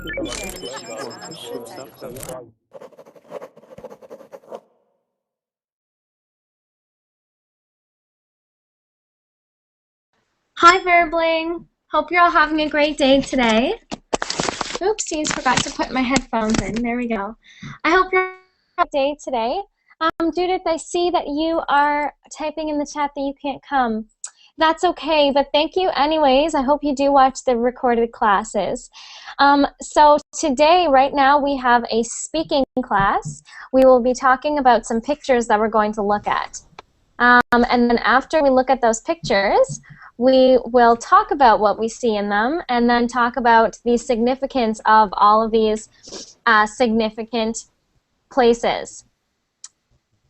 Hi, Verbling. Hope you're all having a great day today. Oopsies, forgot to put my headphones in. There we go. I hope you're having a great day today. Judith, I see that you are typing in the chat that you can't come. That's okay, but thank you anyways. I hope you do watch the recorded classes. So today, right now, we have a speaking class. We will be talking about some pictures that we're going to look at. And then after we look at those pictures, we will talk about what we see in them and then talk about the significance of all of these significant places.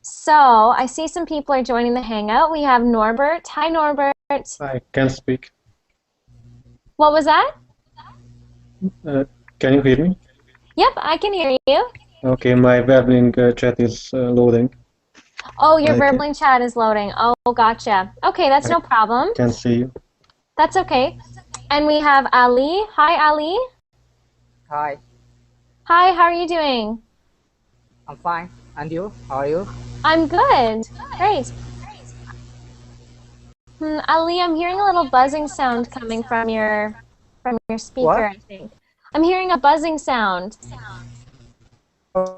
So I see some people are joining the Hangout. We have Norbert. Hi, Norbert. I can speak. What was that? Can you hear me? Yep, I can hear you. Okay, my Verbling chat is loading. Oh, your Verbling chat is loading. Oh, gotcha. Okay, that's no problem. Can see you. That's okay. And we have Ali. Hi, Ali. Hi. Hi, how are you doing? I'm fine. And you? How are you? I'm good. Great. Ali, I'm hearing a little buzzing sound coming from your speaker, What? I think. I'm hearing a buzzing sound.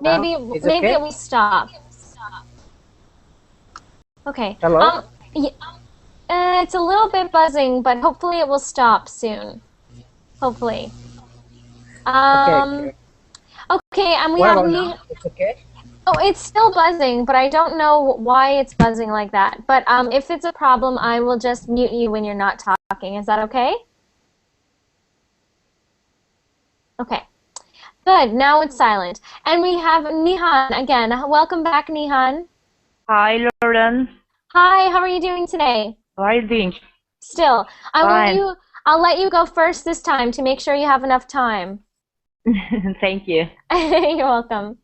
Maybe okay? it will stop. Okay. Hello? It's a little bit buzzing, but hopefully it will stop soon. Hopefully. Okay. Okay, and we What have about now? It's okay? Oh, it's still buzzing, but I don't know why it's buzzing like that. But if it's a problem, I will just mute you when you're not talking. Is that okay? Okay. Good. Now it's silent. And we have Nihan again. Welcome back, Nihan. Hi, Lauren. Hi, how are you doing today? How are you doing? Still. Fine. I'll let you go first this time to make sure you have enough time. Thank you. You're welcome.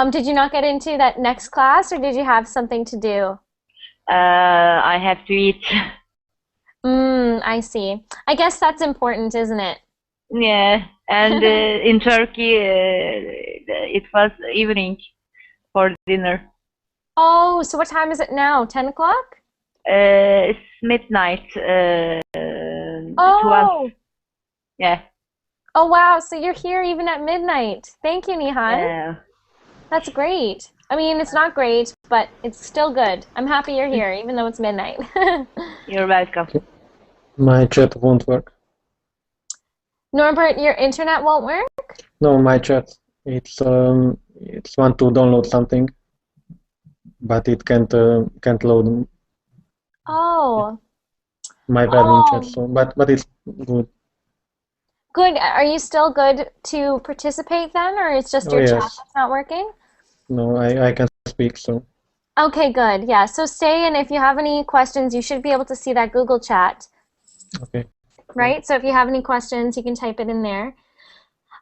Did you not get into that next class, or did you have something to do? I have to eat. I see. I guess that's important, isn't it? Yeah, and in Turkey, it was evening for dinner. Oh, so what time is it now? 10 o'clock? It's midnight. 12. Yeah. Oh, wow. So you're here even at midnight. Thank you, Nihan. Yeah. That's great. I mean, it's not great, but it's still good. I'm happy you're here, even though it's midnight. You're welcome. My chat won't work. Norbert, your internet won't work? No, my chat. It's want to download something, but it can't load. Oh. My Verbling chat. So, but it's good. Good. Are you still good to participate then, or it's just your chat that's not working? No, I can speak, so. Okay, good. Yeah, so stay, and if you have any questions, you should be able to see that Google chat. Okay. Right? So if you have any questions, you can type it in there.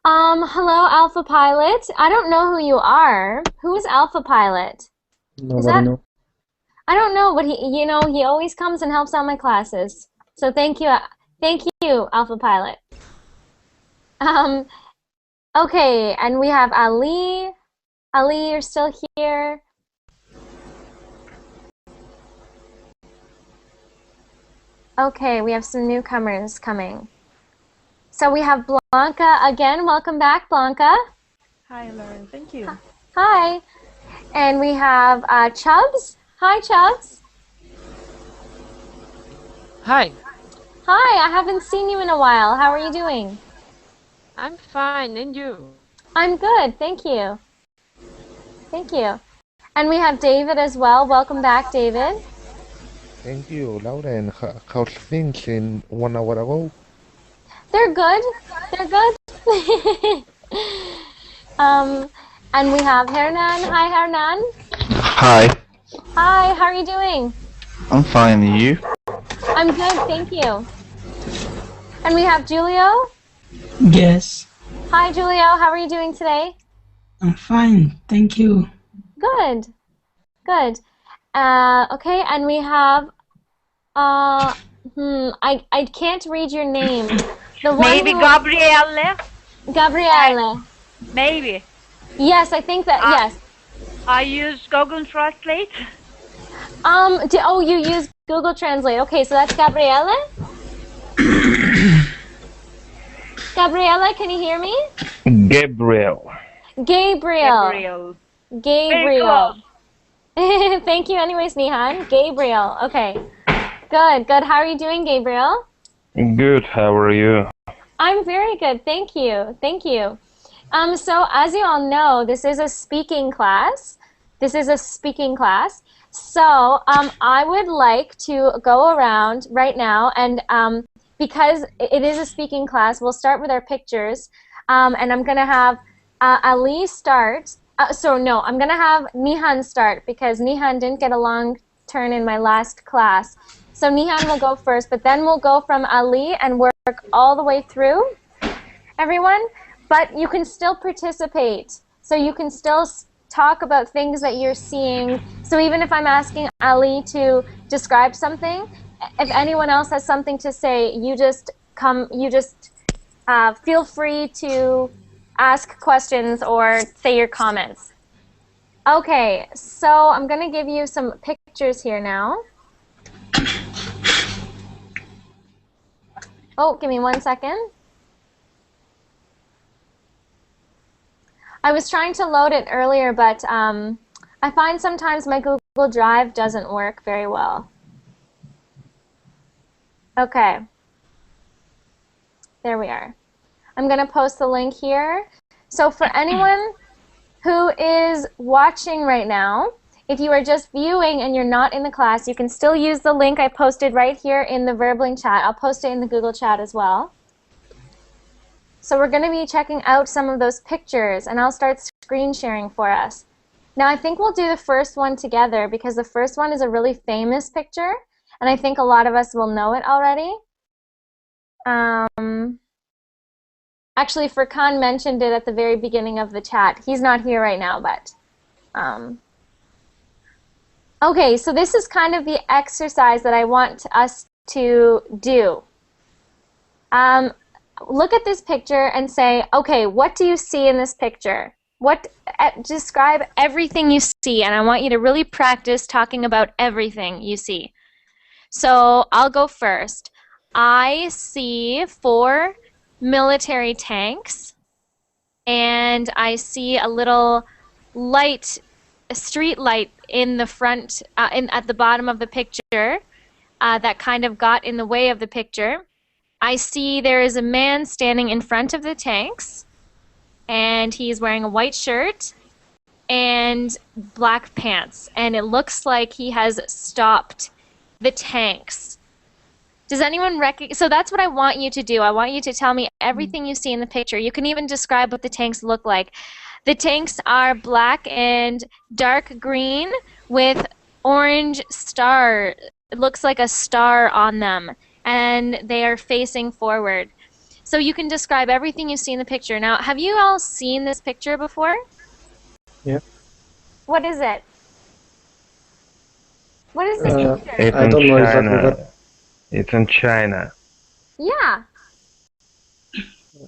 Hello, Alpha Pilot. I don't know who you are. Who is Alpha Pilot? Nobody knows. I don't know, but he always comes and helps out my classes. So thank you, Alpha Pilot. Okay, and we have Ali. Ali, you're still here. Okay, we have some newcomers coming. So we have Blanca again. Welcome back, Blanca. Hi, Lauren. Thank you. Hi. And we have Chubbs. Hi, Chubbs. Hi. Hi, I haven't seen you in a while. How are you doing? I'm fine, and you? I'm good, thank you. Thank you. And we have David as well. Welcome back, David. Thank you, Lauren. How's things in 1 hour ago? They're good. They're good. And we have Hernan. Hi, Hernan. Hi. Hi, how are you doing? I'm fine, and you? I'm good, thank you. And we have Julio. Yes. Hi, Julio. How are you doing today? I'm fine, thank you. Good. Good. Okay, and we have I can't read your name. The one Maybe who, Gabrielle. Gabriele. Maybe. Yes, I think that, yes. I use Google Translate. Oh, you use Google Translate. Okay, so that's Gabriele? Gabriele, can you hear me? Gabriel. Gabriel. Gabriel. Very Gabriel. close. Thank you anyways, Nihan. Gabriel. Okay. Good, good. How are you doing, Gabriel? Good, how are you? I'm very good. Thank you. Thank you. So as you all know, this is a speaking class. So I would like to go around right now and because it is a speaking class, we'll start with our pictures. And I'm going to have Ali start. I'm going to have Nihan start because Nihan didn't get a long turn in my last class. So Nihan will go first, but then we'll go from Ali and work all the way through, everyone. But you can still participate. So you can still talk about things that you're seeing. So even if I'm asking Ali to describe something, if anyone else has something to say, you just feel free to ask questions or say your comments. Okay, so I'm gonna give you some pictures here now. Oh, give me 1 second. I was trying to load it earlier, but I find sometimes my Google Drive doesn't work very well. Okay. There we are. I'm going to post the link here. So for anyone who is watching right now, if you are just viewing and you're not in the class, you can still use the link I posted right here in the Verbling chat. I'll post it in the Google chat as well. So we're going to be checking out some of those pictures, and I'll start screen sharing for us. Now I think we'll do the first one together because the first one is a really famous picture, and I think a lot of us will know it already. Actually, Furkan mentioned it at the very beginning of the chat. He's not here right now, but... Okay, so this is kind of the exercise that I want us to do. Look at this picture and say, okay, what do you see in this picture? Describe everything you see, and I want you to really practice talking about everything you see. So I'll go first. I see 4 military tanks, and I see a little light, a street light in the front, at the bottom of the picture that kind of got in the way of the picture. I see there is a man standing in front of the tanks, and he's wearing a white shirt and black pants, and it looks like he has stopped the tanks. Does anyone recognize? So that's what I want you to do. I want you to tell me everything you see in the picture. You can even describe what the tanks look like. The tanks are black and dark green with orange star. It looks like a star on them, and they are facing forward. So you can describe everything you see in the picture. Now, have you all seen this picture before? Yeah. What is it? What is this picture? It's I don't know exactly, China. but It's in China. Yeah.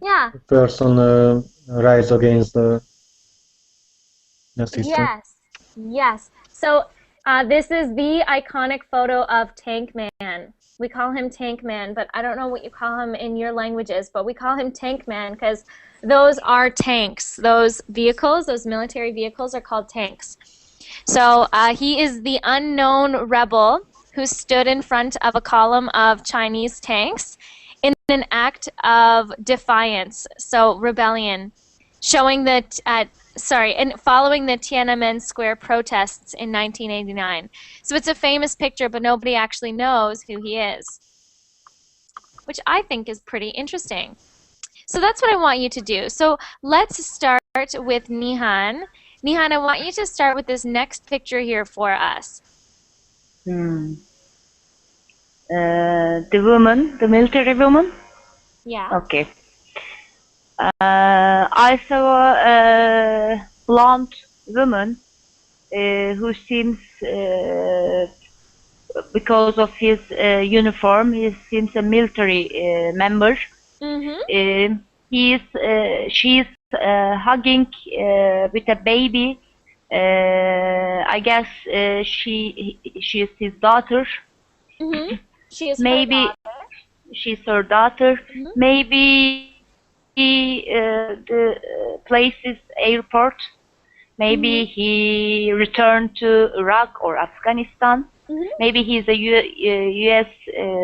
Yeah. person rise against the system. Yes. Yes. So this is the iconic photo of Tank Man. We call him Tank Man, but I don't know what you call him in your languages, but we call him Tank Man because those are tanks. Those vehicles, those military vehicles are called tanks. So he is the unknown rebel who stood in front of a column of Chinese tanks in an act of defiance, so rebellion, showing that and following the Tiananmen Square protests in 1989. So it's a famous picture, but nobody actually knows who he is, which I think is pretty interesting. So that's what I want you to do. So let's start with Nihan. Nihan, I want you to start with this next picture here for us. The woman, the military woman? Yeah. Okay. I saw a blonde woman who seems, because of his uniform, he seems a military member. Mm-hmm. she's hugging with a baby. I guess she is his daughter. Mm-hmm. She is her Maybe daughter. she's her daughter. Mhm. Maybe the place is airport. Maybe he returned to Iraq or Afghanistan. Mhm. Maybe he's a U.S.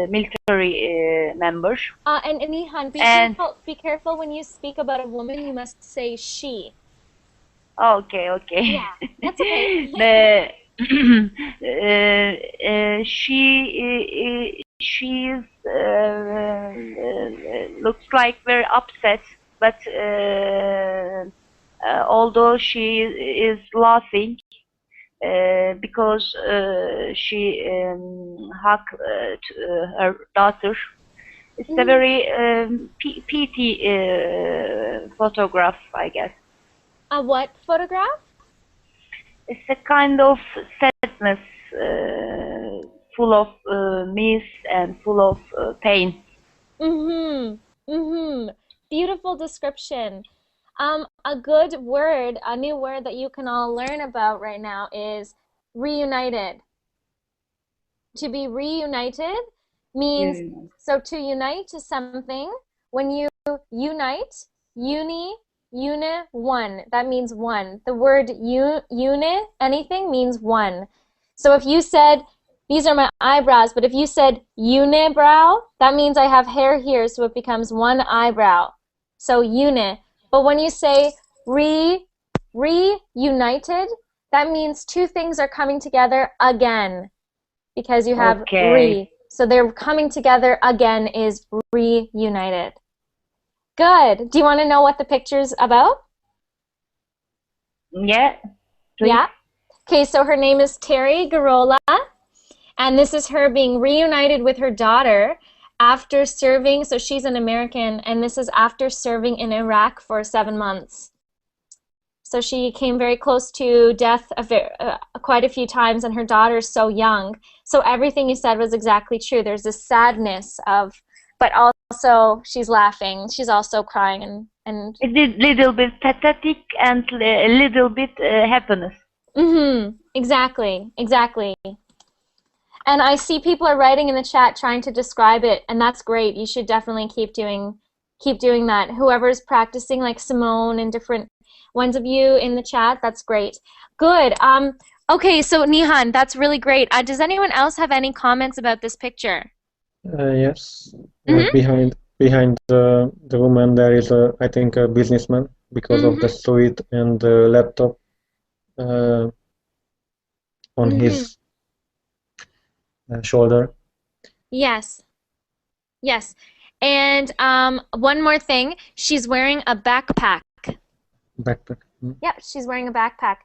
Military member. And Nihan, And be careful when you speak about a woman, you must say she. okay, okay. Yeah, that's okay. The she's looks like very upset, but although she is laughing because she hugged her daughter. It's a very pity photograph, I guess. A what photograph? It's a kind of sadness, full of miss and full of pain. Mm-hmm. Mm-hmm. Beautiful description. A good word, a new word that you can all learn about right now is reunited. To be reunited means, so to unite to something, when you unite, one, that means one. The word uni, anything means one. So if you said, these are my eyebrows, but if you said unibrow, that means I have hair here, so it becomes one eyebrow. So uni. But when you say reunited, that means two things are coming together again, because you have re. So they're coming together again is reunited. Good. Do you want to know what the picture's about? Yeah. Please. Yeah. Okay, so her name is Terry Garola, and this is her being reunited with her daughter after serving, so she's an American, and this is after serving in Iraq for 7 months. So she came very close to death quite a few times, and her daughter's so young. So everything you said was exactly true. There's this sadness of, but also she's laughing. She's also crying and a little bit pathetic and a little bit happiness. Mm-hmm. Exactly. Exactly. And I see people are writing in the chat trying to describe it, and that's great. You should definitely keep doing that. Whoever's practicing, like Simone and different ones of you in the chat, that's great. Good. Okay, so Nihan, that's really great. Does anyone else have any comments about this picture? Yes. Behind the woman there is I think a businessman because of the suit and the laptop on his shoulder. Yes. Yes. And one more thing, she's wearing a backpack. Backpack. Yep, she's wearing a backpack.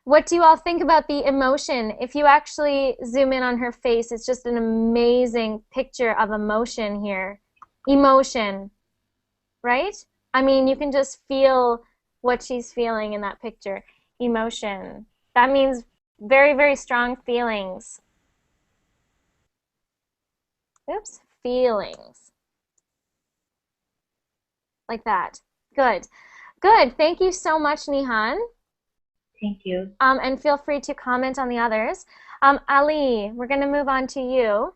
What do you all think about the emotion? If you actually zoom in on her face, it's just an amazing picture of emotion here. Emotion, right? I mean, you can just feel what she's feeling in that picture. Emotion. That means very, very strong feelings. Oops, feelings. Like that. Good. Good. Thank you so much, Nihan. Thank you. And feel free to comment on the others. Ali, we're going to move on to you.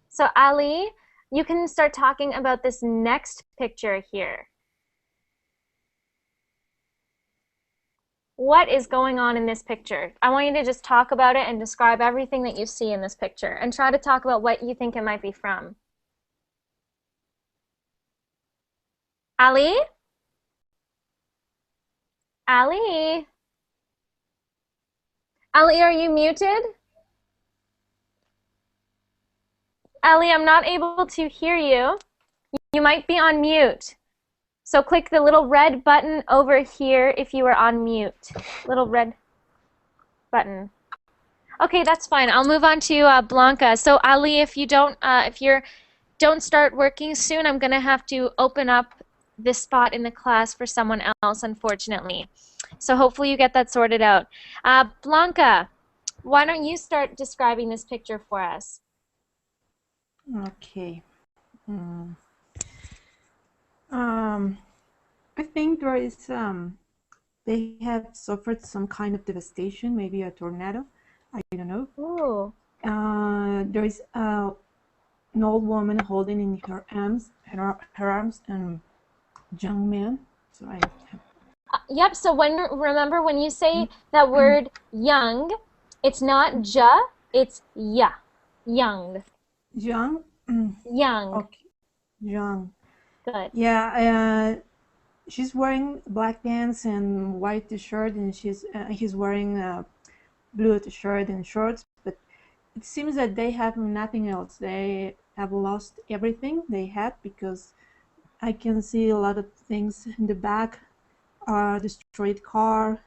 So Ali, you can start talking about this next picture here. What is going on in this picture? I want you to just talk about it and describe everything that you see in this picture and try to talk about what you think it might be from. Ali? Ali? Ali, are you muted? Ali, I'm not able to hear you. You might be on mute. So click the little red button over here if you are on mute. Little red button. Okay, that's fine. I'll move on to Blanca. So Ali, if you don't start working soon, I'm gonna have to open up this spot in the class for someone else, unfortunately. So hopefully you get that sorted out. Blanca, why don't you start describing this picture for us? Okay. I think there is they have suffered some kind of devastation, maybe a tornado. I don't know. Ooh. There is an old woman holding in her arms, her arms, and young man. So I Yep, so remember when you say that word young, it's not ja, it's ya. Young. young. Young. Okay, young. Good. Yeah. She's wearing black pants and white t-shirt, and he's wearing a blue t-shirt and shorts. But it seems that they have nothing else. They have lost everything they had, because I can see a lot of things in the back. Destroyed car,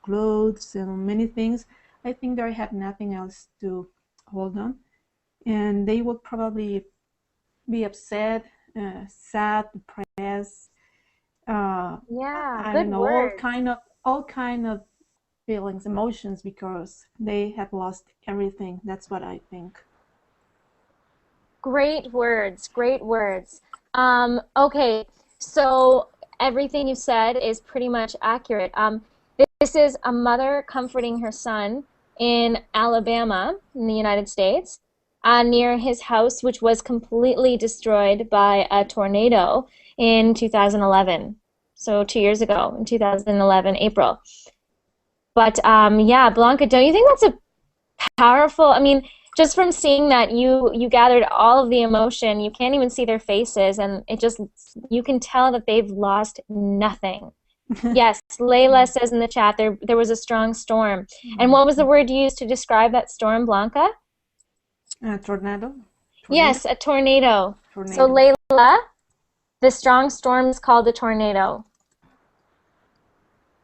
clothes, and many things. I think they have nothing else to hold on, and they will probably be upset, sad, depressed. Yeah, I good don't know, word. all kind of feelings, emotions, because they have lost everything. That's what I think. Great words, great words. Okay, so everything you said is pretty much accurate. This is a mother comforting her son in Alabama, in the United States, near his house, which was completely destroyed by a tornado in 2011. So 2 years ago, in 2011, April. But yeah, Blanca, don't you think that's a powerful? I mean, just from seeing that, you gathered all of the emotion. You can't even see their faces, and you can tell that they've lost nothing. Yes, Layla says in the chat there was a strong storm. And what was the word used to describe that storm, Blanca? Tornado. Yes, a tornado. So Tornado. Layla, the strong storm is called a tornado.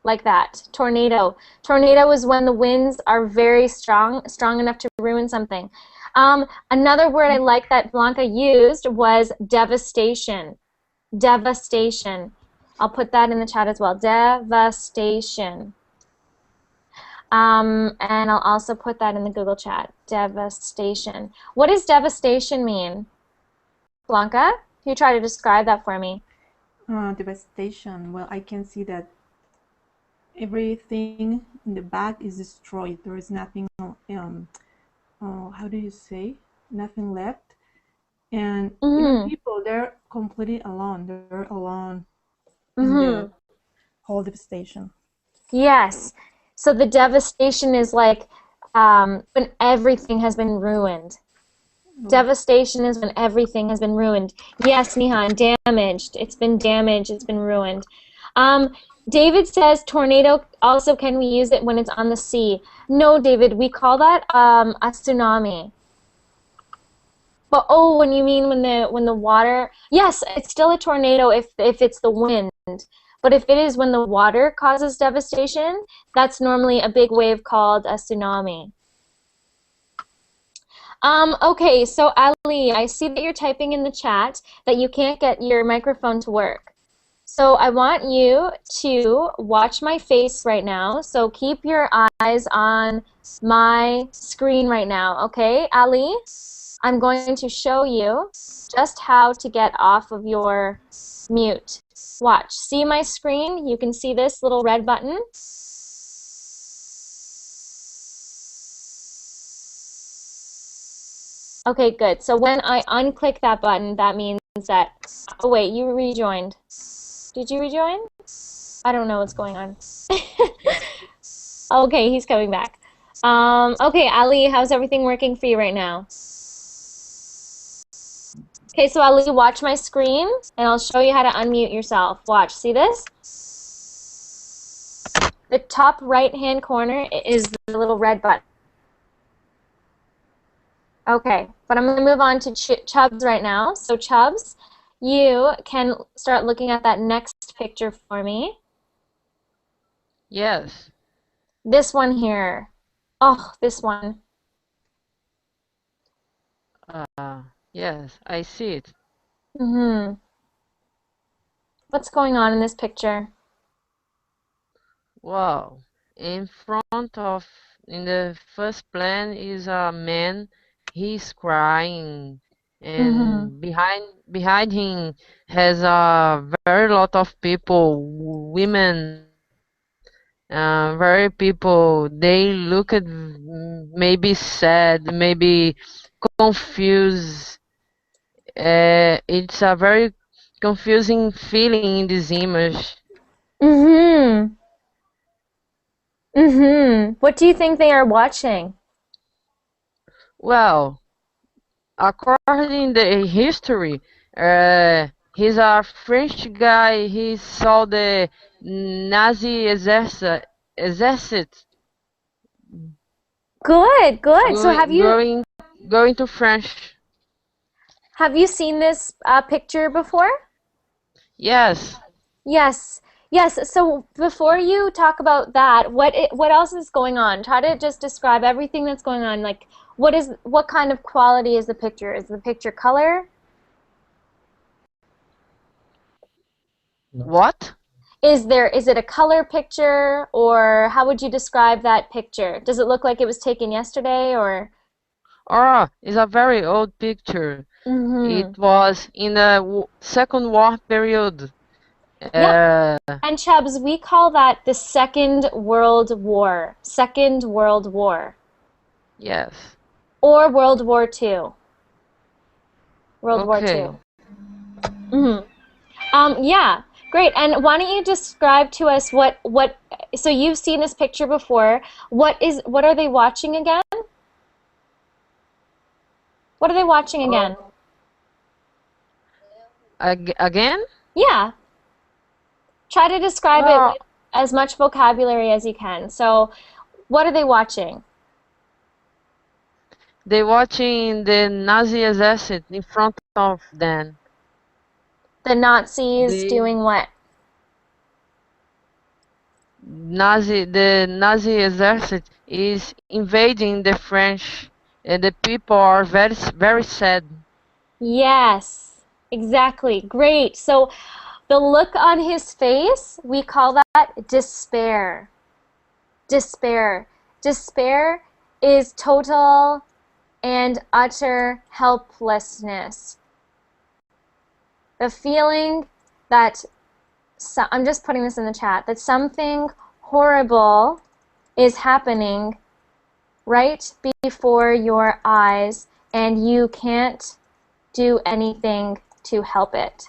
Like that. Tornado. Tornado is when the winds are very strong enough to ruin something. Another word I like that Blanca used was devastation. Devastation. I'll put that in the chat as well. Devastation. And I'll also put that in the Google chat. Devastation. What does devastation mean? Blanca, can you try to describe that for me? Devastation. Well, I can see that everything in the back is destroyed. There is nothing, how do you say? Nothing left. And even people, they're completely alone. They're alone in the whole devastation. Yes. So the devastation is like when everything has been ruined. Devastation is when everything has been ruined. Yes, Nihan, damaged. It's been damaged. It's been ruined. David says tornado also can we use it when it's on the sea? No, David, we call that a tsunami. But oh, when you mean when the water, yes, it's still a tornado if it's the wind. But if it is when the water causes devastation, that's normally a big wave called a tsunami. Okay, so Ali, I see that you're typing in the chat that you can't get your microphone to work. So I want you to watch my face right now. So keep your eyes on my screen right now, okay, Ali? I'm going to show you just how to get off of your mute. Watch. See my screen? You can see this little red button. Okay, good. So when I unclick that button, that means that... Oh, wait, you rejoined. Did you rejoin? I don't know what's going on. Okay, he's coming back. Okay, Ali, how's everything working for you right now? Okay, so Ali, watch my screen, and I'll show you how to unmute yourself. Watch. See this? The top right-hand corner is the little red button. Okay, but I'm going to move on to Chubbs right now. So Chubbs, you can start looking at that next picture for me. Yes. This one here. Oh, this one. Yes, I see it. What's going on in this picture? Wow. In the first plan is a man. He's crying. and behind him has a very lot of people, women, very people. They look at maybe sad, maybe confused. It's a very confusing feeling in this image. Mm-hmm. Mm-hmm. What do you think they are watching? Well, according to the history, he's a French guy. He saw the Nazi exercit Good, good. So going to France. have you seen this picture before? Yes, Yes. Yes. So before you talk about that, what else is going on? Try to just describe everything that's going on. Like what kind of quality is the picture? Is the picture color? what? Is it a color picture, or how would you describe that picture? Does it look like it was taken yesterday, or? Oh, it's a very old picture. Mm-hmm. It was in the Second War period. Yep. Uh, And Chubbs, we call that the Second World War. Second World War. yes. Or World War II. World War Okay. II. Yeah, great. And why don't you describe to us so you've seen this picture before. What are they watching again? What are they watching again? Again? Yeah. Try to describe it Well, with as much vocabulary as you can. So, what are they watching? they watching the Nazi exercit in front of them. The Nazis The doing what? The Nazi exercit is invading the French, and the people are very sad. Yes, exactly. Great. So, the look on his face, we call that despair. Despair. Despair is total and utter helplessness. The feeling that, I'm just putting this in the chat, that something horrible is happening right before your eyes and you can't do anything to help it.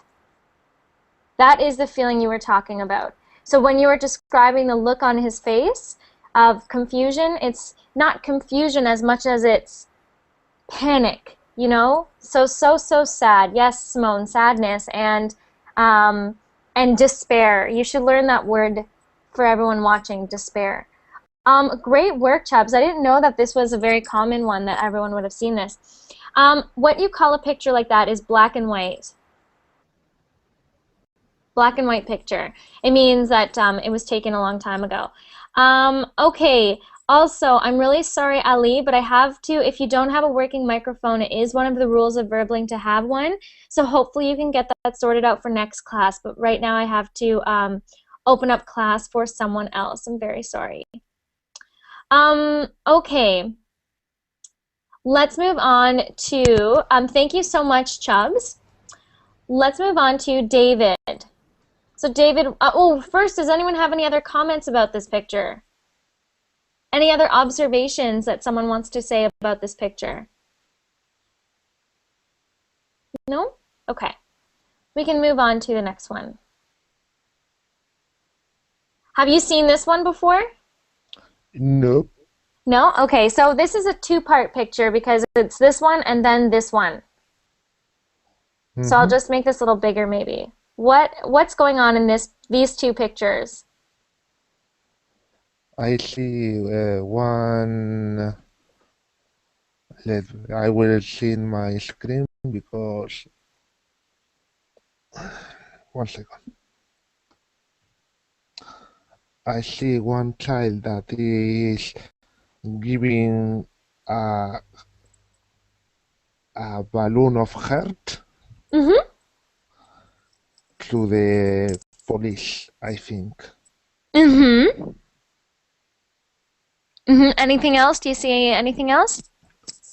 That is the feeling you were talking about. So when you were describing the look on his face of confusion, it's not confusion as much as it's panic, you know? So sad. Yes, Simone, sadness and despair. You should learn that word for everyone watching, despair. Great work, Chubbs. I didn't know that this was a very common one, that everyone would have seen this. What you call a picture like that is black and white. Black and white picture. It means that it was taken a long time ago. Okay. Also, I'm really sorry, Ali, but I have to, if you don't have a working microphone, it is one of the rules of Verbling to have one. So hopefully you can get that sorted out for next class. But right now I have to open up class for someone else. I'm very sorry. Okay. Let's move on to, thank you so much, Chubbs. Let's move on to David. So David, first, does anyone have any other comments about this picture? Any other observations that someone wants to say about this picture? No? Okay. We can move on to the next one. Have you seen this one before? Nope. No? Okay, so this is a two-part picture because it's this one and then this one. So I'll just make this a little bigger maybe. What's going on in these two pictures? I see one. I will see in my screen because 1 second. I see one child that is giving a balloon of heart to the police, I think. Anything else? Do you see anything else?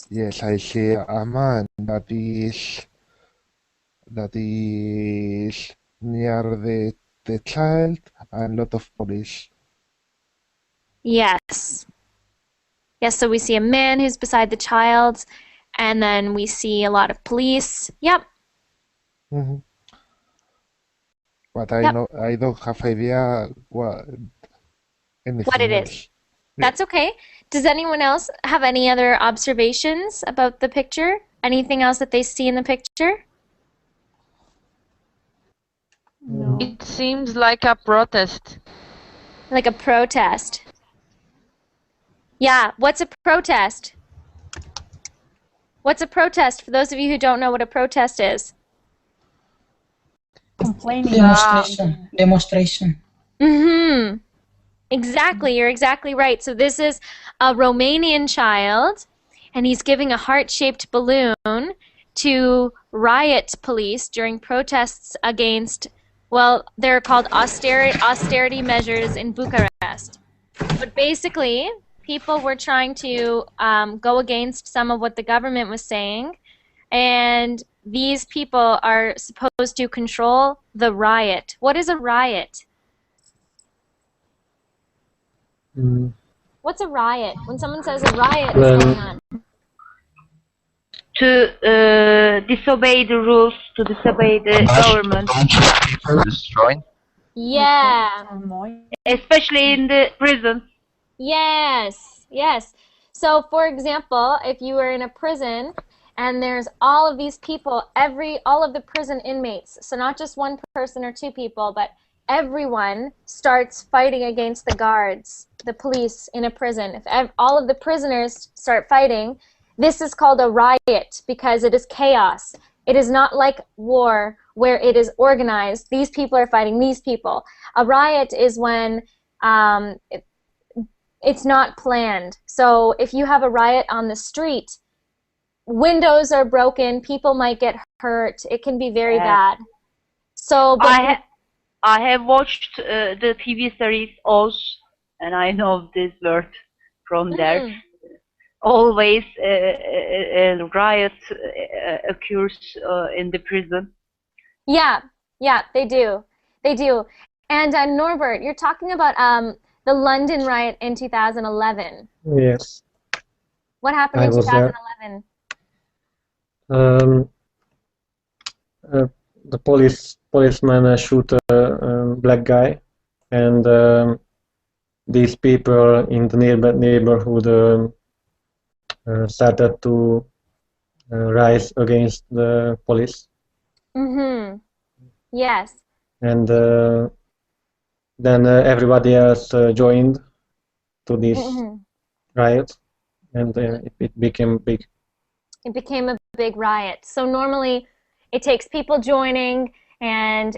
Yes, I see a man that is near the child and lot of police. Yes. Yes, so we see a man who's beside the child, and then we see a lot of police. Yep, Mhm. But yep, I don't have idea what what anything it is. else. Yeah. That's okay. Does anyone else have any other observations about the picture? Anything else that they see in the picture? No. It seems like a protest. Like a protest. Yeah, what's a protest? What's a protest? For those of you who don't know what a protest is. Complaining. Demonstration. Demonstration. Mm-hmm. Exactly, you're exactly right. So this is a Romanian child, and he's giving a heart-shaped balloon to riot police during protests against, well, they're called austerity measures in Bucharest. But basically, people were trying to go against some of what the government was saying, and these people are supposed to control the riot. What is a riot? Mm. What's a riot? When someone says a riot is When going on. To disobey the rules, to disobey the government, People destroying. Yeah. Turmoil. especially in the prisons. Yes. Yes. So, for example, if you were in a prison and there's all of these people, all of the prison inmates, so not just one person or two people, but everyone starts fighting against the guards, the police in a prison. If all of the prisoners start fighting, this is called a riot because it is chaos. It is not like war where it is organized. These people are fighting these people. A riot is when um, it's not planned. So if you have a riot on the street, windows are broken, people might get hurt. It can be very bad. So, I have watched the TV series Oz, and I know this word from there. Mhm. Always a riot occurs in the prison. Yeah, yeah, they do. They do. And Norbert, you're talking about the London riot in 2011. yes, What happened I in was there. 2011? Um, the policeman shoot a black guy, and these people in the neighborhood started to rise against the police, Mm-hmm. Yes. and then everybody else joined to this Mm-hmm. riot, and it became big. It became a big riot. So normally it takes people joining and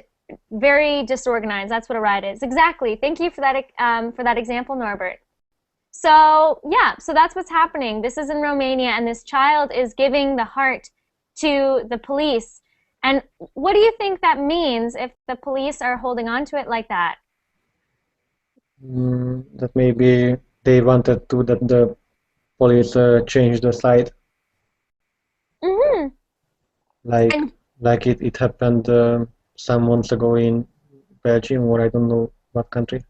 very disorganized. That's what a riot is. Exactly. Thank you for that example, Norbert. So yeah, so that's what's happening. This is in Romania, and this child is giving the heart to the police. And what do you think that means if the police are holding on to it like that? That maybe they wanted to that the police change the side, Mm-hmm. like And it happened some months ago in Belgium, or I don't know what country,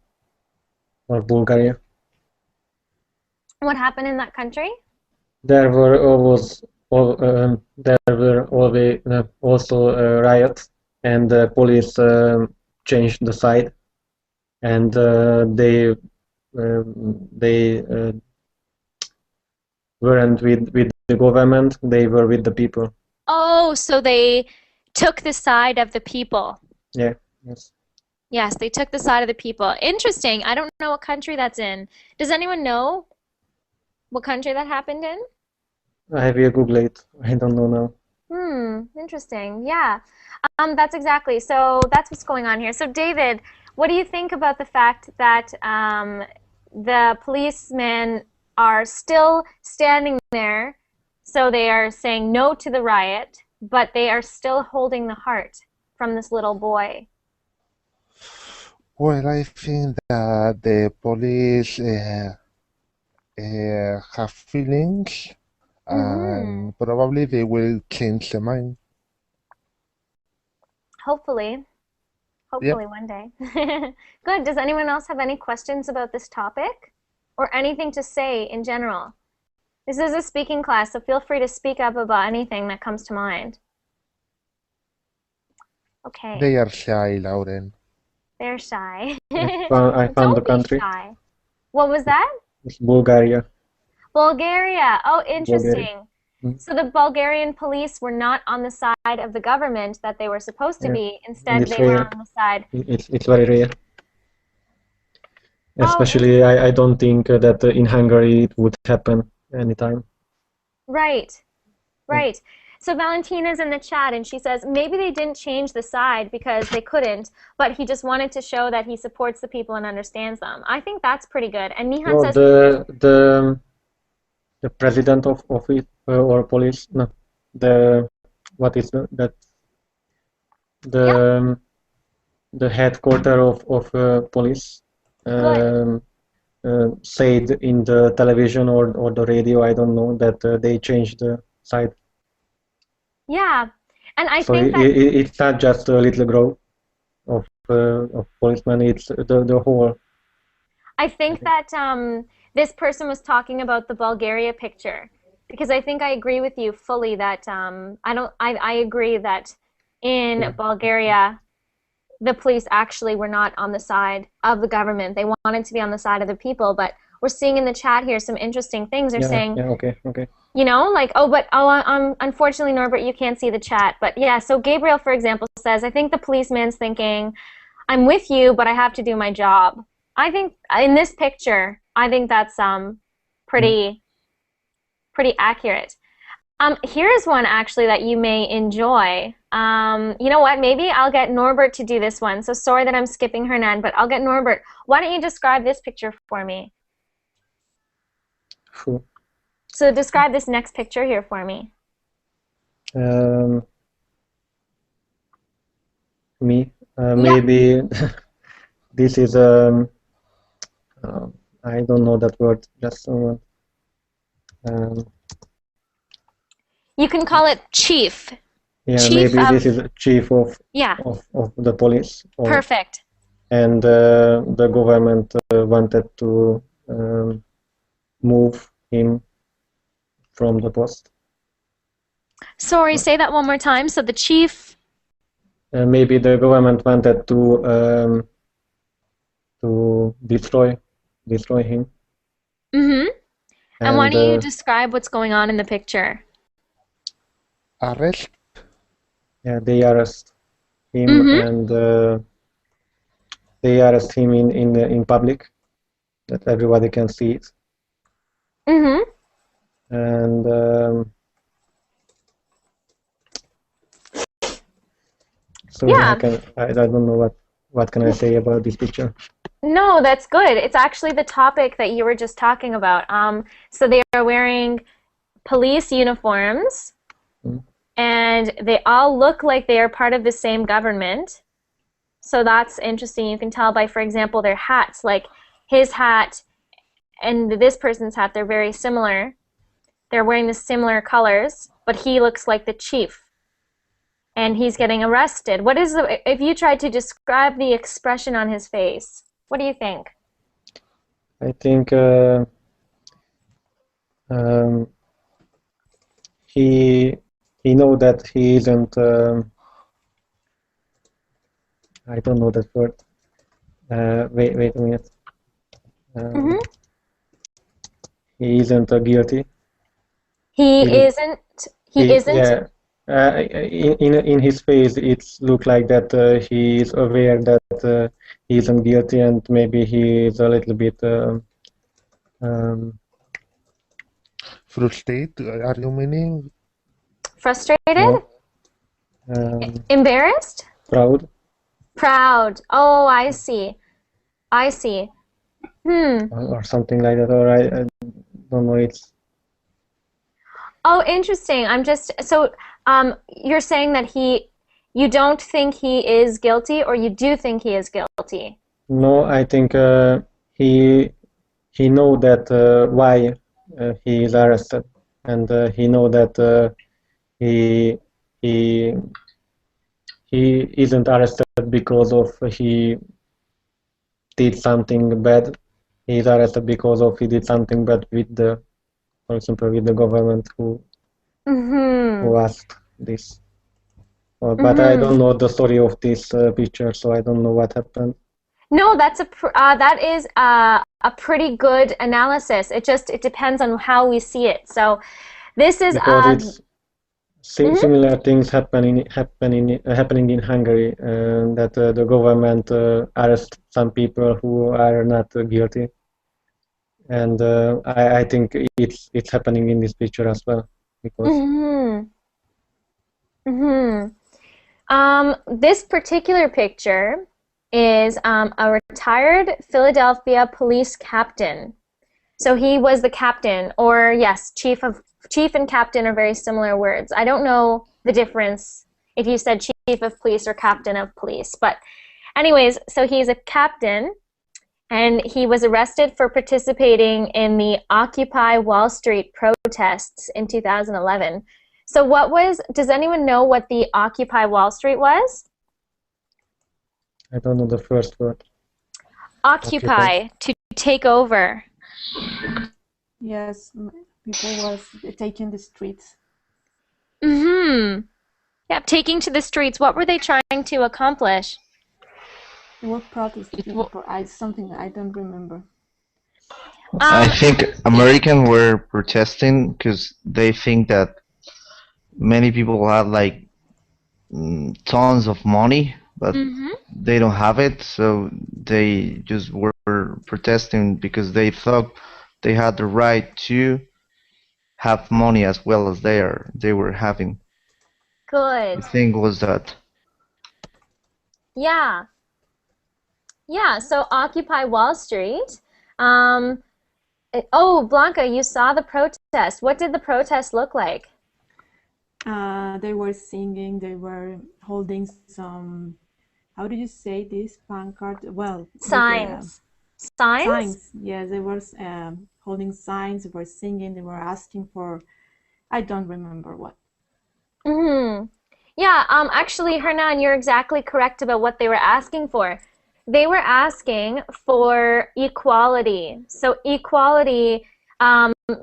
or Bulgaria. what happened in that country? There were always also riots, and the police changed the side, and they weren't with the government; they were with the people. Oh, so they took the side of the people. Yeah, yes. Yes, they took the side of the people. Interesting. I don't know what country that's in. Does anyone know what country that happened in? I will Google it. I don't know now. Interesting. Yeah. That's exactly. So that's what's going on here. So David, what do you think about the fact that the policemen are still standing there? So they are saying no to the riot, but they are still holding the heart from this little boy. Well, I think that the police have feelings and probably they will change their mind. Hopefully. Hopefully one day. Good. Does anyone else have any questions about this topic or anything to say in general? This is a speaking class, so feel free to speak up about anything that comes to mind. Okay. They are shy, Lauren. They're shy. I found the Don't be country. shy. What was that? It's Bulgaria. Bulgaria. Oh, interesting. Bulgaria. So the Bulgarian police were not on the side of the government that they were supposed to be. Instead, it's they were rare. on the side. It's very rare. Especially, I don't think that in Hungary it would happen anytime. Right. Right. So Valentina's in the chat and she says maybe they didn't change the side because they couldn't, but he just wanted to show that he supports the people and understands them. I think that's pretty good. And Nihan No, says the president of it or police, no, what is that? The headquarter of police said in the television or the radio, I don't know, that they changed the side. Yeah, and I So think that it's not just a little group of policemen; it's the whole. I think that this person was talking about the Bulgaria picture, because I think I agree with you fully that I agree that in Bulgaria the police actually were not on the side of the government. They wanted to be on the side of the people, but we're seeing in the chat here some interesting things. They're saying, okay. you know, like, unfortunately, Norbert, you can't see the chat. But yeah, so Gabriel, for example, says, I think the policeman's thinking, I'm with you, but I have to do my job. I think in this picture, I think that's pretty accurate. Here's one actually that you may enjoy. You know what? Maybe I'll get Norbert to do this one. So sorry that I'm skipping Hernan, but I'll get Norbert. Why don't you describe this picture for me? Sure. So describe this next picture here for me. Maybe this is I don't know that word. Just someone. You can call it chief. Yeah, chief maybe this is a chief of the police. Perfect. And the government wanted to move him from the post. Sorry, say that one more time. So the chief. Maybe the government wanted to destroy him. Mm-hmm. And why don't you describe what's going on in the picture? Arrest. Yeah, they arrest him and they arrest him in public, that everybody can see it. Mm-hmm. And so I don't know what can I say about this picture. No, that's good. It's actually the topic that you were just talking about. So they are wearing police uniforms, and they all look like they are part of the same government. So that's interesting. You can tell by, for example, their hats. Like his hat and this person's hat, they're very similar. They're wearing the similar colors, but he looks like the chief. And he's getting arrested. What is if you tried to describe the expression on his face, what do you think? I think he know that he isn't. I don't know that word. Wait a minute. He isn't guilty. He isn't. Yeah. In his face, it looks like that he is aware that he isn't guilty, and maybe he is a little bit frustrated. Are you meaning? Frustrated? Embarrassed? Proud. Proud. Oh, I see. I see. Or something like that. Or I don't know. It's. Oh, interesting. So you're saying that you don't think he is guilty, or you do think he is guilty? No, I think he know that why he is arrested, and he know that he he he isn't arrested because of he did something bad. He's arrested because of he did something bad with the, for example, with the government who asked this. But I don't know the story of this picture, so I don't know what happened. No, that is a pretty good analysis. It depends on how we see it. So this is Because it's similar things happening in Hungary, that the government arrests some people who are not guilty, and I think it's happening in this picture as well, because this particular picture is a retired Philadelphia police captain. So he was the captain, or yes, chief and captain are very similar words. I don't know the difference if you said chief of police or captain of police. But anyways, so he's a captain, and he was arrested for participating in the Occupy Wall Street protests in 2011. So does anyone know what the Occupy Wall Street was? I don't know the first word. Occupy, to take over. Yes, people was taking the streets. Yeah, taking to the streets. What were they trying to accomplish? They were protesting for something I don't remember. I think Americans were protesting because they think that many people had like tons of money, but they don't have it, so they just were protesting because they thought they had the right to have money as well as they were having. Good. The thing was that. Yeah. Yeah, so Occupy Wall Street. Oh, Blanca, you saw the protest. What did the protest look like? They were singing, they were holding some, how do you say this, pancart? Well, signs. Signs? Signs, yes, they were holding signs, they were singing, they were asking for, I don't remember what. Yeah, actually, Hernan, you're exactly correct about what they were asking for. They were asking for equality. So equality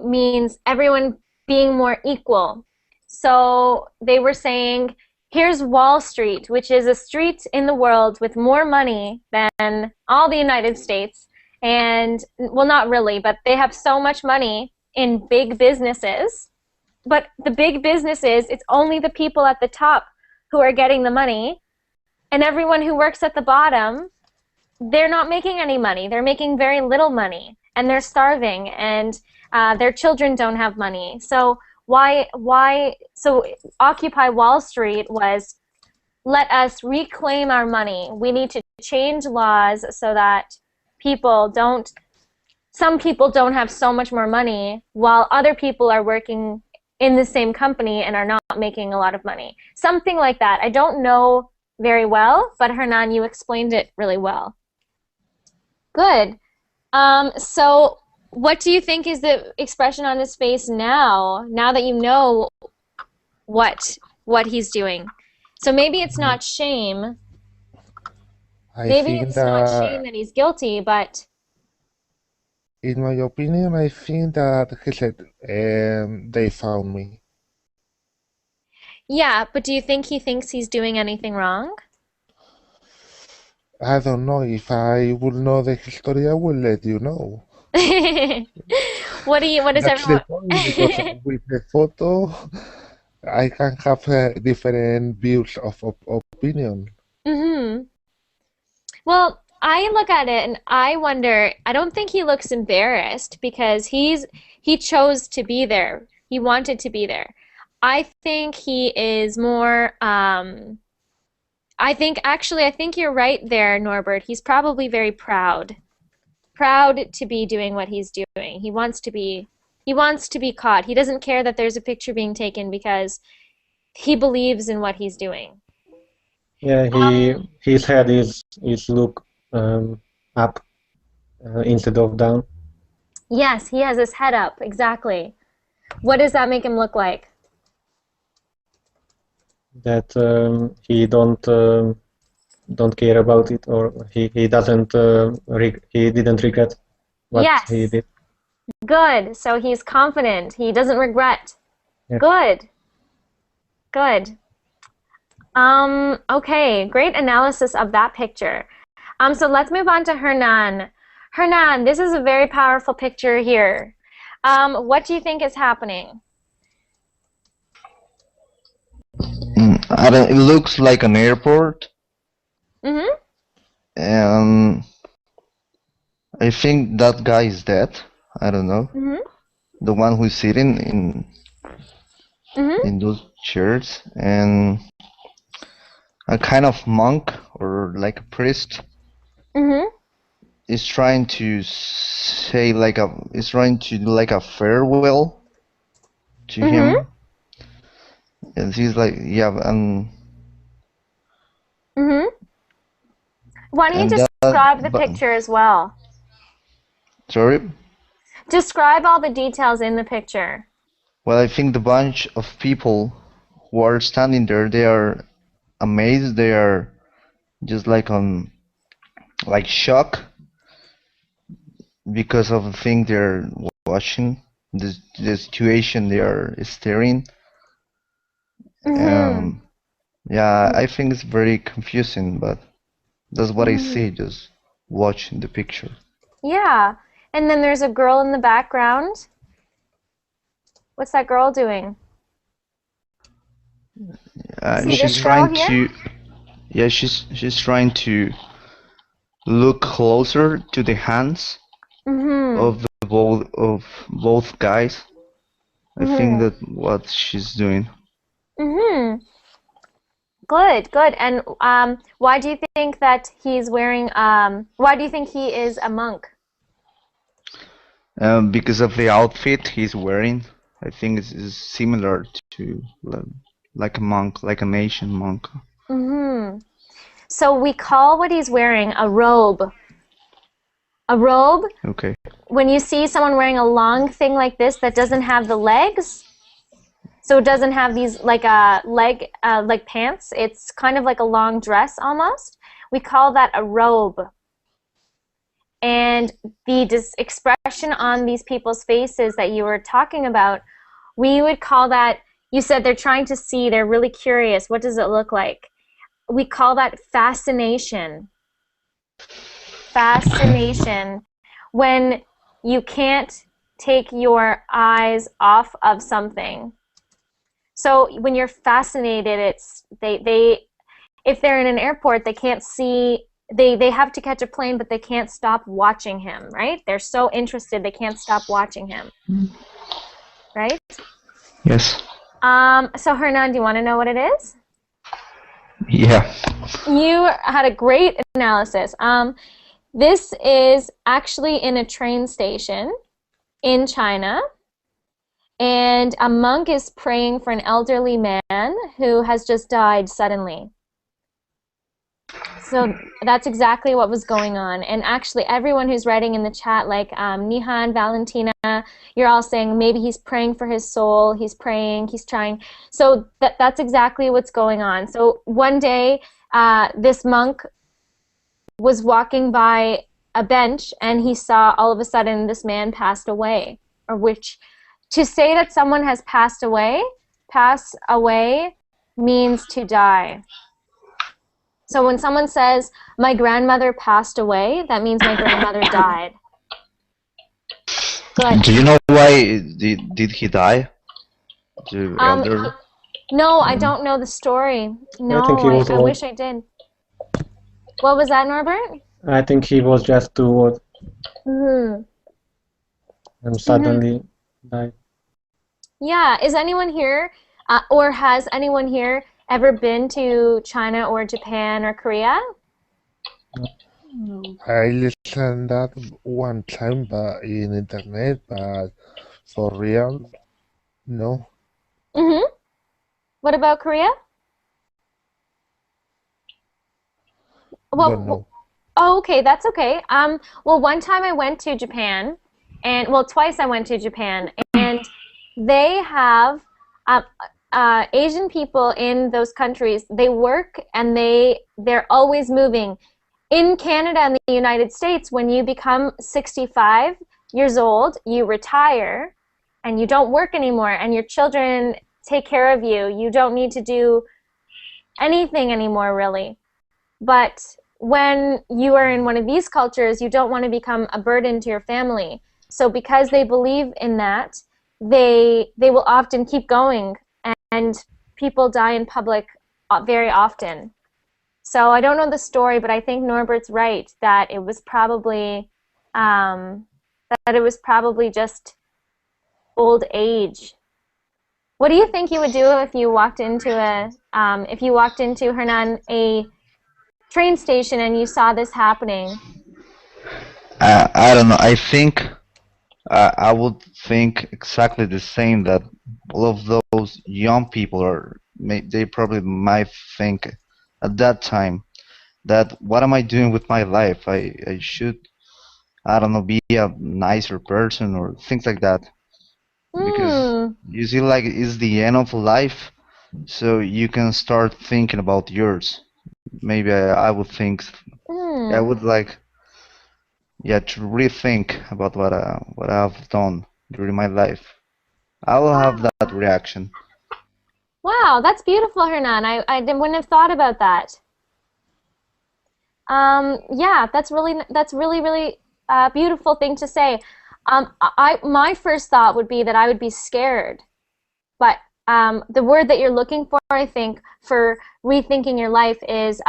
means everyone being more equal. So they were saying, here's Wall Street, which is a street in the world with more money than all the United States. And, well, not really, but they have so much money in big businesses. But the big businesses, it's only the people at the top who are getting the money. And everyone who works at the bottom, they're not making any money. They're making very little money. And they're starving. And their children don't have money. So so Occupy Wall Street was, let us reclaim our money. We need to change laws so that some people don't have so much more money while other people are working in the same company and are not making a lot of money. Something like that. I don't know very well, but Hernan, you explained it really well. Good. So what do you think is the expression on his face now that you know what he's doing? So maybe it's not shame. Maybe it's not shame that he's guilty, but... In my opinion, I think that he said, they found me. Yeah, but do you think he thinks he's doing anything wrong? I don't know. If I will know the history, I will let you know. What is That's everyone... the point, because with the photo, I can have different views of opinion. Well, I look at it and I wonder, I don't think he looks embarrassed because he chose to be there. He wanted to be there. I think he is more, I think you're right there, Norbert. He's probably very proud to be doing what he's doing. He wants to be caught. He doesn't care that there's a picture being taken because he believes in what he's doing. Yeah, his head is look up instead of down. Yes, he has his head up, exactly. What does that make him look like? That he don't care about it, or he doesn't he didn't regret what Yes. he did. Good. So he's confident. He doesn't regret. Yeah. Good. Good. Okay, great analysis of that picture. So let's move on to Hernan. Hernan, this is a very powerful picture here. What do you think is happening? It looks like an airport. Mm-hmm. And I think that guy is dead. I don't know. Mm-hmm. The one who's sitting in those chairs, and a kind of monk or like a priest is trying to say is trying to do like a farewell to him, and he's like, yeah, and Why don't you describe the picture as well? Sorry? Describe all the details in the picture. Well, I think the bunch of people who are standing there, they are amazed. They are just like shock because of the thing they're watching, the situation they are staring. Yeah, I think it's very confusing, but that's what I see just watching the picture. Yeah, and then there's a girl in the background. What's that girl doing? She's trying to, yeah, she's trying to look closer to the hands of both guys. I think that's what she's doing. Good, good. And why do you think that he's wearing? Why do you think he is a monk? Because of the outfit he's wearing. I think it's similar to like a monk, like an Asian monk. So we call what he's wearing a robe. A robe. Okay. When you see someone wearing a long thing like this that doesn't have the legs, so it doesn't have these like like pants. It's kind of like a long dress almost. We call that a robe. And the expression on these people's faces that you were talking about, we would call that, you said they're trying to see, they're really curious. What does it look like? We call that fascination. Fascination. When you can't take your eyes off of something. So when you're fascinated, it's if they're in an airport, they can't see, they have to catch a plane, but they can't stop watching him, right? They're so interested, they can't stop watching him, right? Yes. So Hernan, do you want to know what it is? Yeah. You had a great analysis. This is actually in a train station in China, and a monk is praying for an elderly man who has just died suddenly. So that's exactly what was going on. And actually everyone who's writing in the chat, like Nihan, Valentina, you're all saying maybe he's praying for his soul, he's praying, he's trying. So that's exactly what's going on. So one day this monk was walking by a bench and he saw all of a sudden this man passed away. Or which, to say that someone has passed away means to die. So when someone says, my grandmother passed away, that means my grandmother died. Good. Do you know why did he die? The elder? No, I don't know the story. No, I think he was I wish I did. What was that, Norbert? I think he was just too old and suddenly died. Yeah, is anyone here, or has anyone here ever been to China or Japan or Korea? No. I listened that one time but in internet, but for real, no. What about Korea? Well, Don't know. oh, okay, that's okay. Well, one time I went to Japan, and well, twice I went to Japan, and they have Asian people in those countries. They work and they're always moving. In Canada and the United States, when you become 65 years old, you retire and you don't work anymore, and your children take care of you. You don't need to do anything anymore, really. But when you are in one of these cultures, you don't want to become a burden to your family. So because they believe in that, they will often keep going, and people die in public very often. So I don't know the story, but I think Norbert's right that it was probably just old age. What do you think you would do if you walked into Hernan, a train station, and you saw this happening? I don't know. I think I would think exactly the same, that all of those young people they probably might think at that time that what am I doing with my life? I should, I don't know, be a nicer person or things like that. Because you see, like, it's the end of life, so you can start thinking about yours. Maybe I would think, I would like, yeah, to rethink about what I've done during my life. I will have that reaction. Wow, that's beautiful, Hernan. I wouldn't have thought about that. Yeah, that's really beautiful thing to say. My first thought would be that I would be scared, but the word that you're looking for, I think, for rethinking your life is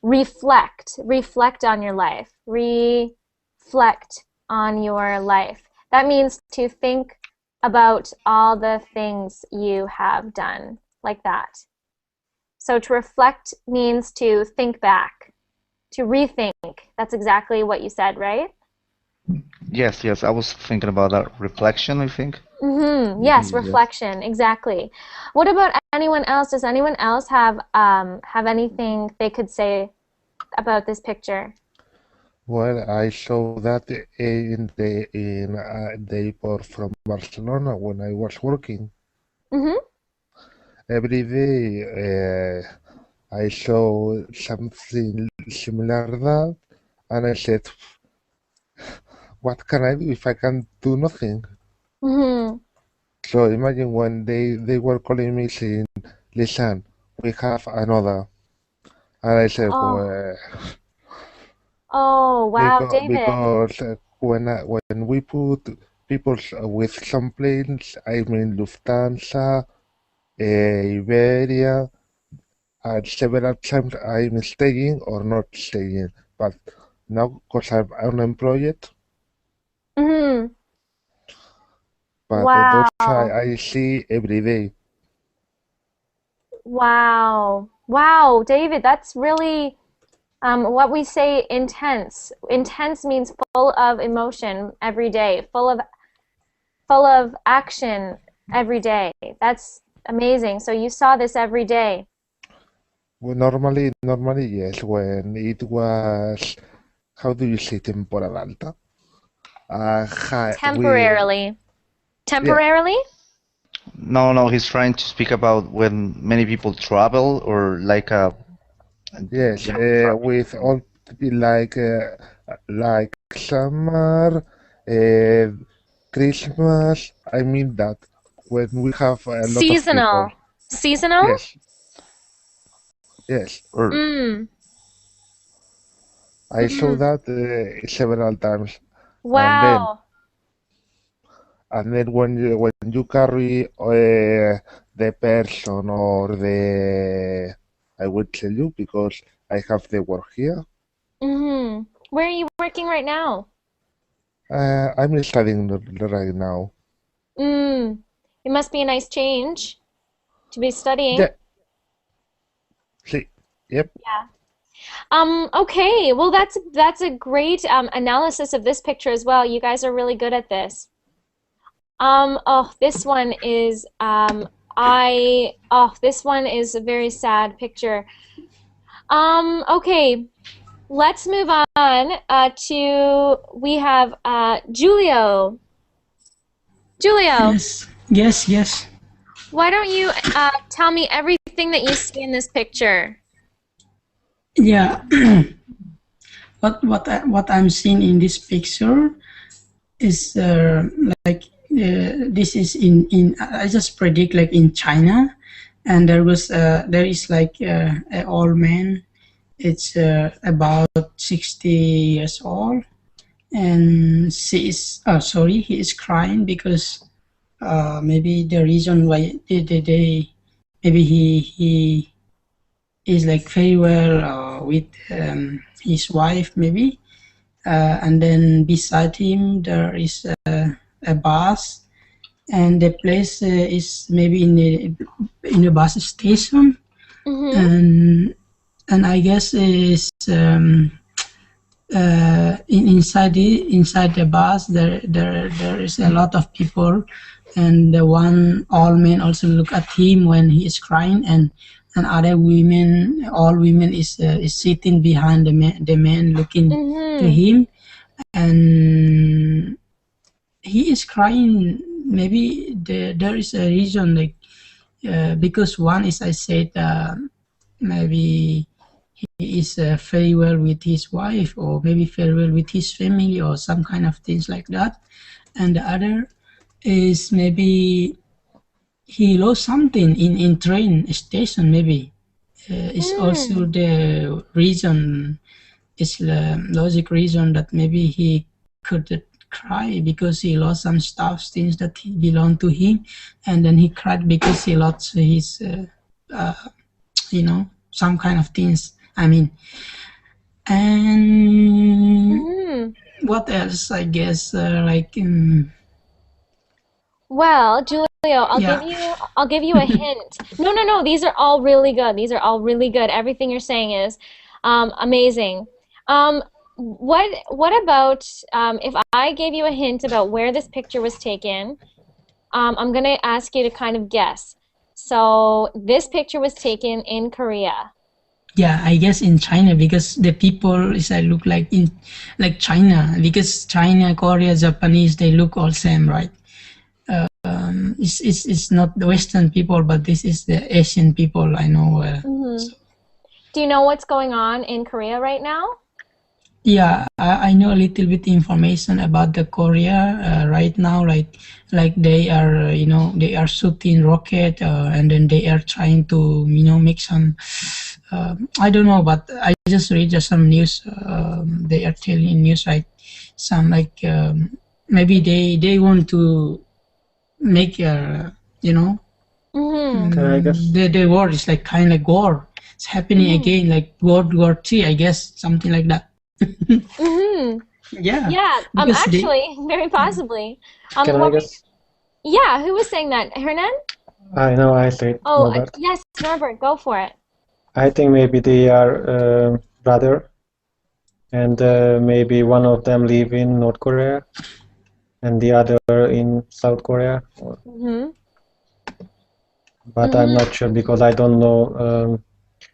reflect. Reflect on your life. Reflect on your life. That means to think about all the things you have done, like that. So to reflect means to think back, to rethink. That's exactly what you said, right? Yes, I was thinking about that reflection, I think. Yes, reflection, exactly. What about anyone else? Does anyone else have anything they could say about this picture? Well, I saw that in the airport from Barcelona when I was working. Every day I saw something similar to that, and I said, what can I do if I can't do nothing? So imagine when they were calling me saying, listen, we have another. And I said, well, Oh, wow, David. because when we put people with some planes, I mean Lufthansa, Iberia, and several times I'm staying or not staying. But now, because I'm unemployed, but Wow. those I see every day. Wow. Wow, David, that's really what we say intense. Intense means full of emotion every day, full of action every day. That's amazing. So you saw this every day. Well, normally, yes. When it was, how do you say temporada alta? Temporarily. Temporarily? No, he's trying to speak about when many people travel, or like a Yes, with all like summer, Christmas. I mean that when we have a lot of people. Seasonal? Yes. Mm. I saw that several times, Wow. and then when you carry the person or the, I will tell you because I have the work here. Where are you working right now? I'm studying right now. It must be a nice change to be studying. Yeah. See, yep. Yeah. Okay, well that's a great analysis of this picture as well. You guys are really good at this. Oh, this one is this one is a very sad picture. Okay, let's move on to we have Julio. Julio. Yes. Yes, yes. Why don't you tell me everything that you see in this picture? Yeah. what I'm seeing in this picture is like this is in I just predict like in China, and there is like an old man. It's about 60 years old, and he is crying because maybe the reason why they maybe he is like very well with his wife maybe, and then beside him there is a bus, and the place is maybe in a bus station, Mm-hmm. and I guess is inside the bus there is a lot of people, and the one old man also look at him when he is crying, and other women, all women is sitting behind the man looking to Mm-hmm. him, and he is crying. Maybe there is a reason, like because one is I said maybe he is very well with his wife, or maybe very well with his family, or some kind of things like that, and the other is maybe he lost something in train station. Maybe is also Mm. the reason, is the logic reason that maybe he could cry because he lost some stuff, things that belong to him, and then he cried because he lost his some kind of things, I mean. And Mm-hmm. what else, I guess, Well, Julio, yeah. I'll give you a hint. No, no, no, these are all really good. These are all really good. Everything you're saying is amazing. What about if I gave you a hint about where this picture was taken? I'm gonna ask you to kind of guess. So this picture was taken in Korea. Yeah, I guess in China, because the people is look like in like China, because China, Korea, Japanese, they look all same, right? It's not the Western people, but this is the Asian people I know. Hmm. So Do you know what's going on in Korea right now? yeah, I know a little bit information about the Korea right now. Like they are, they are shooting rocket, and then they are trying to, make some. I don't know, but I just read just some news. They are telling news, like some like maybe they want to make you know Mm-hmm. Can I guess? the war is like kind of war. It's happening Mm-hmm. again, like World War III, I guess, something like that. Mm-hmm. Yeah, Yeah, because they actually, very possibly. Can I What were guess? Yeah, who was saying that? Hernan? I know I said Oh, Norbert. yes, Norbert, go for it. I think maybe they are brother, and maybe one of them live in North Korea and the other in South Korea. Mm-hmm. But I'm Mm-hmm. not sure because I don't know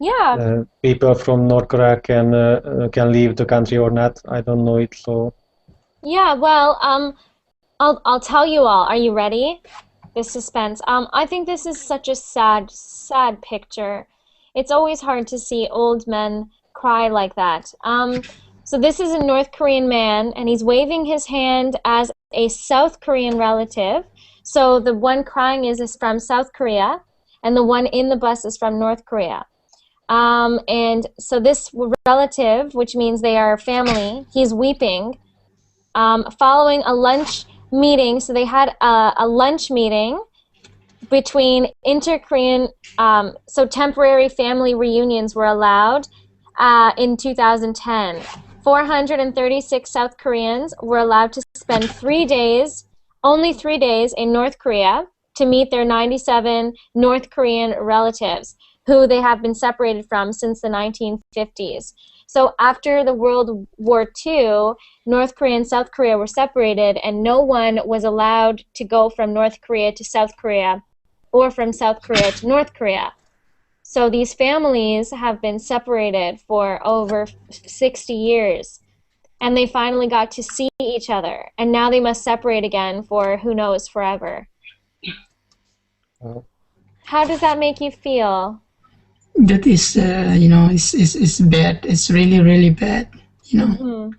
Yeah. people from North Korea can leave the country or not. I don't know it, so Yeah, well, I'll tell you all. Are you ready? The suspense. I think this is such a sad, sad picture. It's always hard to see old men cry like that. So this is a North Korean man, and he's waving his hand as a South Korean relative. So the one crying is from South Korea, and the one in the bus is from North Korea. And so this relative, which means they are family, he's weeping, following a lunch meeting. So they had a lunch meeting between inter-Korean, so temporary family reunions were allowed in 2010. 436 South Koreans were allowed to spend 3 days, only 3 days, in North Korea to meet their 97 North Korean relatives who they have been separated from since the 1950s. So after the World War II, North Korea and South Korea were separated, and no one was allowed to go from North Korea to South Korea or from South Korea to North Korea. So these families have been separated for over 60 years, and they finally got to see each other, and now they must separate again for who knows forever. How does that make you feel? That is, it's bad. It's really, really bad, Mm-hmm.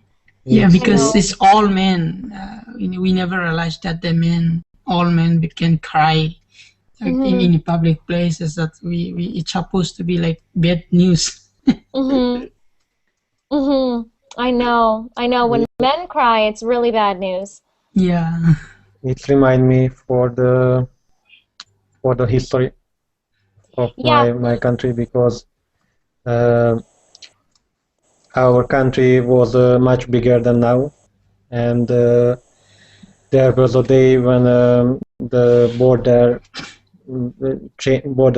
Yeah, It's, because know. it's all men. We never realized that all men can cry in public places. That it's supposed to be like bad news. Mm-hmm. Mm-hmm. I know. When men cry, it's really bad news. Yeah. it remind me for the history of Yeah. my country, because uh, our country was much bigger than now, and there was a day when the border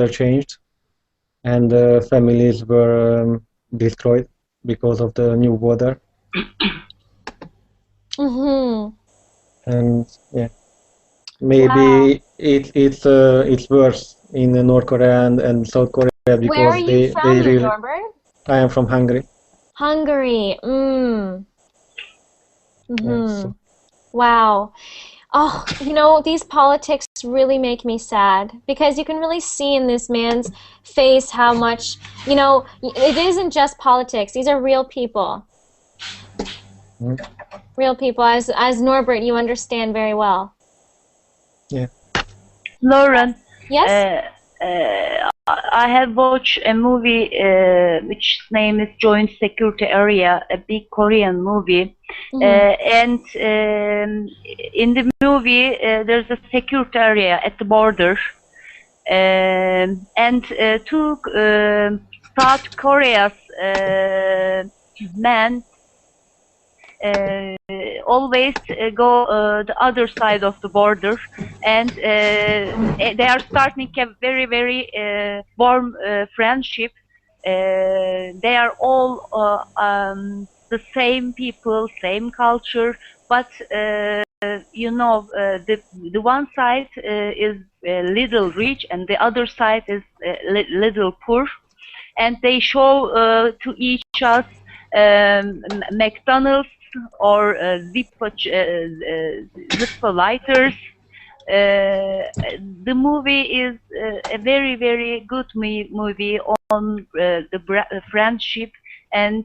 changed, and families were destroyed because of the new border. Mm-hmm. And yeah, Wow. maybe it's worse in North Korea and South Korea, Where are because you they from, really. Norbert? I am from Hungary. Hungary. Yes. Mm-hmm. Wow. Oh, these politics really make me sad because you can really see in this man's face how much, it isn't just politics. These are real people. Mm, Real people, as Norbert, you understand very well. yeah. Lauren, Yes? I have watched a movie which name is Joint Security Area, a big Korean movie. And in the movie, there's a security area at the border. And two South Korea's men always go the other side of the border, and they are starting a very, very warm friendship. They are all the same people, same culture, but the one side is little rich and the other side is little poor, and they show to each us McDonald's or Zippo lighters. The movie is a very, very good movie on the friendship, and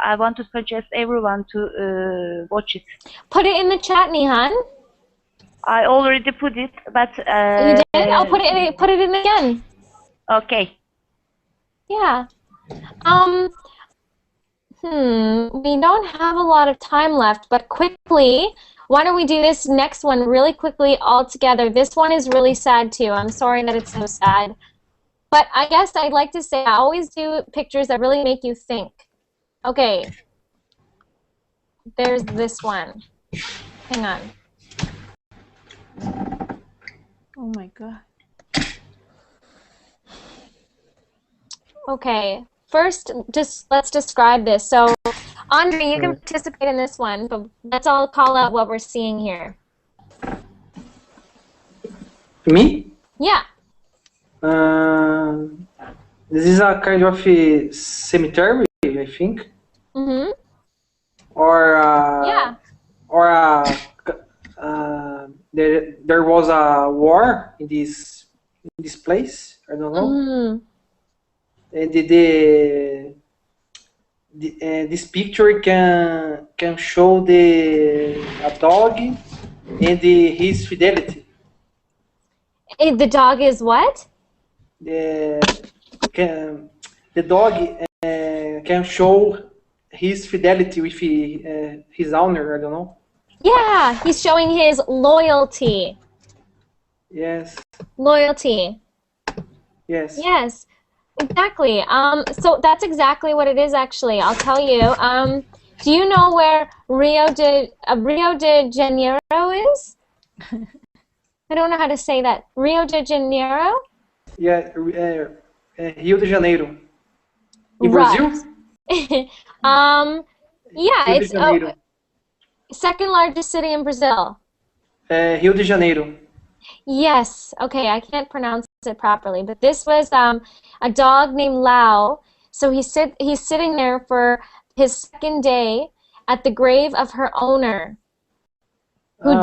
I want to suggest everyone to watch it. Put it in the chat, Nihan. I already put it, but You did? I'll put it in again. Okay. Yeah. We don't have a lot of time left, but quickly, why don't we do this next one really quickly all together? This one is really sad too. I'm sorry that it's so sad. But I guess I'd like to say I always do pictures that really make you think. Okay. There's this one. Hang on. Oh my God. Okay. First, let's describe this. So, Andre, you can participate in this one, but let's all call out what we're seeing here. Me? Yeah. This is a kind of a cemetery, I think. Mm-hmm. Or yeah. Or there was a war in this place. I don't know. Mm-hmm. And this picture can show a dog and his fidelity. The dog is what? The dog can show his fidelity with his owner. I don't know. Yeah, he's showing his loyalty. Yes. Loyalty. Yes. Yes, exactly. So that's exactly what it is. Actually, I'll tell you. Do you know where Rio de Janeiro is? I don't know how to say that. Rio de Janeiro? Yeah, Rio de Janeiro. In right. Brazil? Yeah, Rio de it's Janeiro. Second largest city in Brazil. Rio de Janeiro. Yes. Okay, I can't pronounce it properly, but this was a dog named Lau. So he's sitting there for his second day at the grave of her owner, who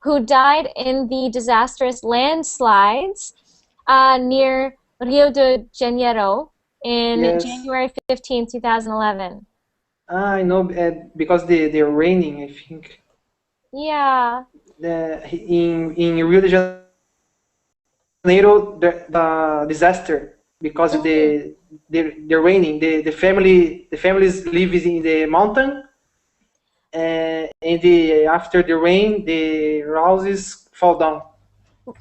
who died in the disastrous landslides near Rio de Janeiro in Yes. January 15, 2011. I know, because they're raining, I think. Yeah. In Rio de Janeiro, the disaster, because they're raining. The families live in the mountain, and after the rain, the houses fall down.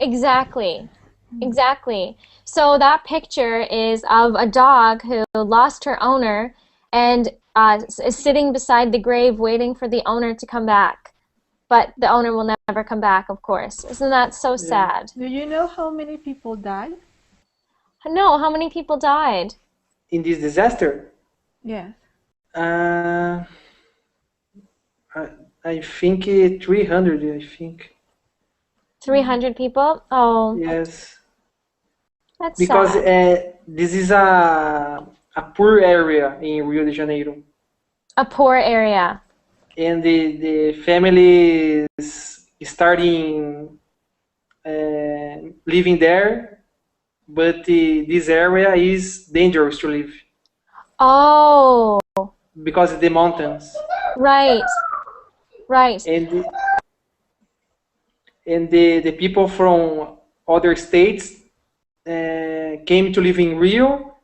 Exactly. Exactly. So that picture is of a dog who lost her owner and is sitting beside the grave waiting for the owner to come back. But the owner will never come back, of course. Isn't that so sad? Do you know how many people died? No, how many people died? In this disaster? Yes. I think 300, I think. 300 people? Oh. Yes. That's because sad. This is a poor area in Rio de Janeiro. A poor area. And the family is starting living there, but this area is dangerous to live. Oh. Because of the mountains. Right. Right. And the people from other states came to live in Rio,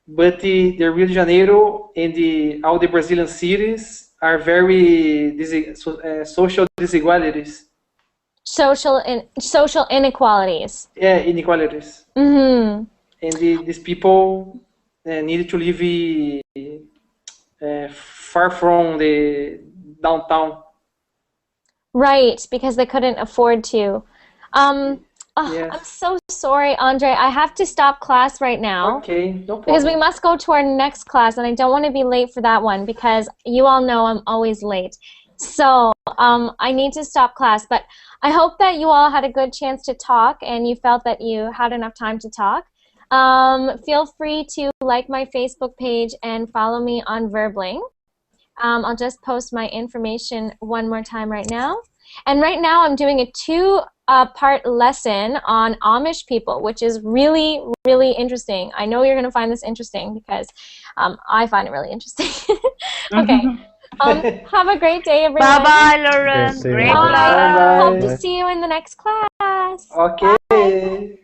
but the Rio de Janeiro and all the Brazilian cities are very social disadvantages. Social inequalities. Yeah, inequalities. Mm-hmm. And these people needed to live far from the downtown. Right, because they couldn't afford to. Yes. I'm so sorry, Andre. I have to stop class right now. Okay, no problem. Because we must go to our next class, and I don't want to be late for that one because you all know I'm always late. So I need to stop class, but I hope that you all had a good chance to talk and you felt that you had enough time to talk. Feel free to like my Facebook page and follow me on Verbling. I'll just post my information one more time right now. And right now I'm doing a two-part lesson on Amish people, which is really, really interesting. I know you're going to find this interesting because I find it really interesting. Okay. Have a great day, everyone. Bye-bye, Lauren. Yes, Great bye. class. Hope to see you in the next class. Okay. Bye.